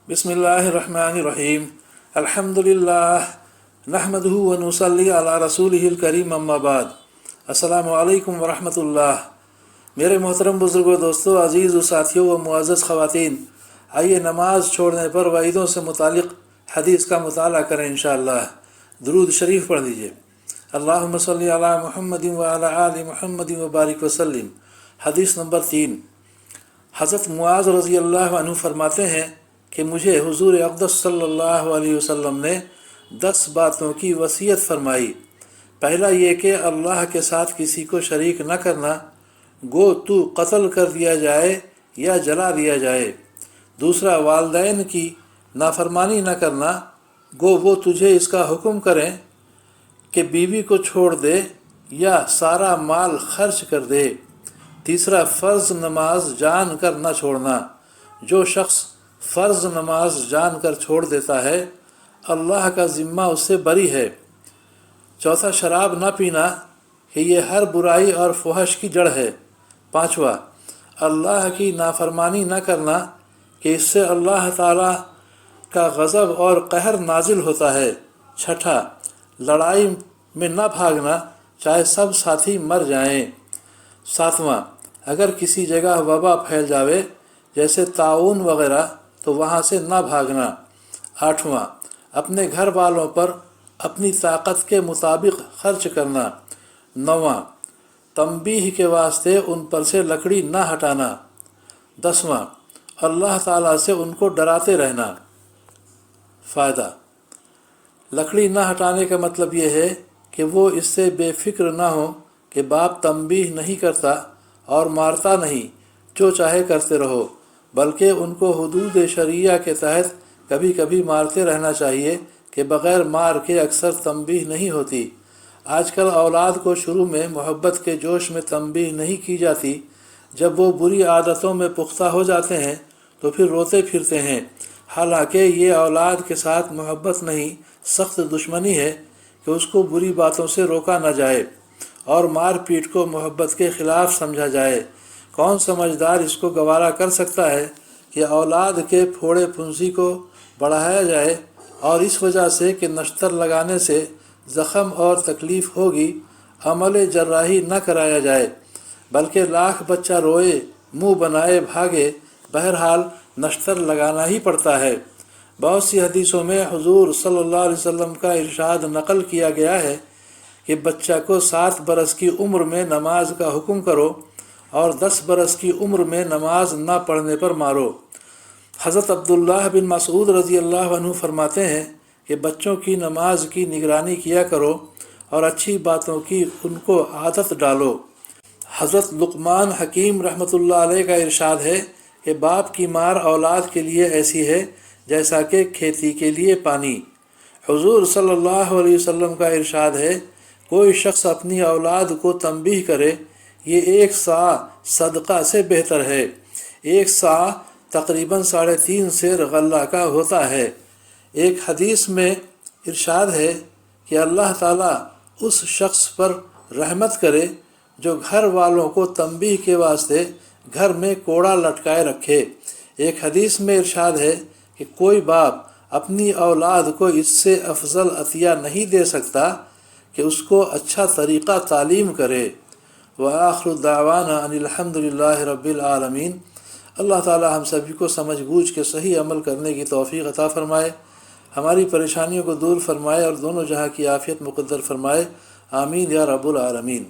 बिस्मिल्लाहिर्रहमानिर्रहीम अल्हम्दुलिल्लाह नहमदुहु व नुसल्ली अला रसूलिहिल करीम अम्मा बाद। अस्सलामु अलैकुम व रहमतुल्लाह। मेरे मोहतरम बुज़ुर्गों, दोस्तों, अज़ीज़ व साथियों व मुअज़्ज़ज़ ख़वातीन, आइए नमाज छोड़ने पर वईदों से मुतालिक हदीस का मुताला करें इंशाअल्लाह। दुरूद शरीफ पढ़ लीजिए। अल्लाहुम्मा सल्ली अला मुहम्मदिन व अला आलि मुहम्मदिन व बारिक वसल्लिम। हदीस नंबर 3। हज़रत मुआज़ रज़ी अल्लाह अन्हु फरमाते हैं कि मुझे हुज़ूर अक़दस सल्लल्लाहु अलैहि वसल्लम ने 10 बातों की वसीयत फरमाई। पहला ये कि अल्लाह के साथ किसी को शरीक न करना, गो तू कत्ल कर दिया जाए या जला दिया जाए। दूसरा, वालिदैन की नाफरमानी न करना, गो वो तुझे इसका हुक्म करें कि बीवी को छोड़ दे या सारा माल खर्च कर दे। तीसरा, फ़र्ज़ नमाज जान कर न छोड़ना, जो शख्स फ़र्ज़ नमाज जान कर छोड़ देता है अल्लाह का ज़िम्मा उससे बरी है। चौथा, शराब न पीना कि ये हर बुराई और फहश की जड़ है। पाँचवा, अल्लाह की नाफरमानी न करना कि इससे अल्लाह ताला का गज़ब और कहर नाजिल होता है। छठा, लड़ाई में न भागना चाहे सब साथी मर जाएं। सातवां, अगर किसी जगह वबा फैल जावे जैसे ताउन वगैरह तो वहाँ से न भागना। आठवां, अपने घर वालों पर अपनी ताकत के मुताबिक खर्च करना। नौवां, तंबीह के वास्ते उन पर से लकड़ी न हटाना। 10वां, अल्लाह ताला से उनको डराते रहना। फ़ायदा, लकड़ी न हटाने का मतलब यह है कि वो इससे बेफिक्र न हो कि बाप तंबीह नहीं करता और मारता नहीं, जो चाहे करते रहो, बल्कि उनको हुदूद शरिया के तहत कभी कभी मारते रहना चाहिए कि बग़ैर मार के अक्सर तंबीह नहीं होती। आजकल औलाद को शुरू में मोहब्बत के जोश में तंबीह नहीं की जाती। जब वो बुरी आदतों में पुख्ता हो जाते हैं तो फिर रोते फिरते हैं। हालांकि ये औलाद के साथ मोहब्बत नहीं, सख्त दुश्मनी है कि उसको बुरी बातों से रोका न जाए और मार पीट को मोहब्बत के ख़िलाफ़ समझा जाए। कौन समझदार इसको गवारा कर सकता है कि औलाद के फोड़े फुंसी को बढ़ाया जाए और इस वजह से कि नश्तर लगाने से ज़ख़म और तकलीफ़ होगी अमल जर्राही न कराया जाए, बल्कि लाख बच्चा रोए मुंह बनाए भागे, बहरहाल नश्तर लगाना ही पड़ता है। बहुत सी हदीसों में हुज़ूर सल्लल्लाहु अलैहि वसल्लम का इरशाद नकल किया गया है कि बच्चा को 7 बरस की उम्र में नमाज का हुक्म करो और 10 बरस की उम्र में नमाज न पढ़ने पर मारो। हज़रत अब्दुल्लाह बिन मसूद रज़ी अल्लाह अन्हु फरमाते हैं कि बच्चों की नमाज की निगरानी किया करो और अच्छी बातों की उनको आदत डालो। हज़रत लुक़मान हकीम रहमतुल्लाह अलैह का इरशाद है कि बाप की मार औलाद के लिए ऐसी है जैसा कि खेती के लिए पानी। हुज़ूर सल्लल्लाहु अलैहि वसल्लम का इरशाद है, कोई शख्स अपनी औलाद को तंबीह करे, ये 1 सा सदका से बेहतर है। 1 सा तकरीबन 3.5 सेर गल्ला का होता है। एक हदीस में इरशाद है कि अल्लाह ताला उस शख्स पर रहमत करे जो घर वालों को तंबीह के वास्ते घर में कोड़ा लटकाए रखे। एक हदीस में इरशाद है कि कोई बाप अपनी औलाद को इससे अफजल अतिया नहीं दे सकता कि उसको अच्छा तरीक़ा तालीम करे। व आखिरु दावाना अनिल हम्दुलिल्लाहि रब्बिल आलमीन। अल्लाह ताला हम सभी को समझ बूझ के सही अमल करने की तौफ़ीक़ अता फ़रमाए, हमारी परेशानियों को दूर फरमाए और दोनों जहाँ की आफ़ियत मुक़द्दर फरमाए। आमीन या रब्बुल आलमीन।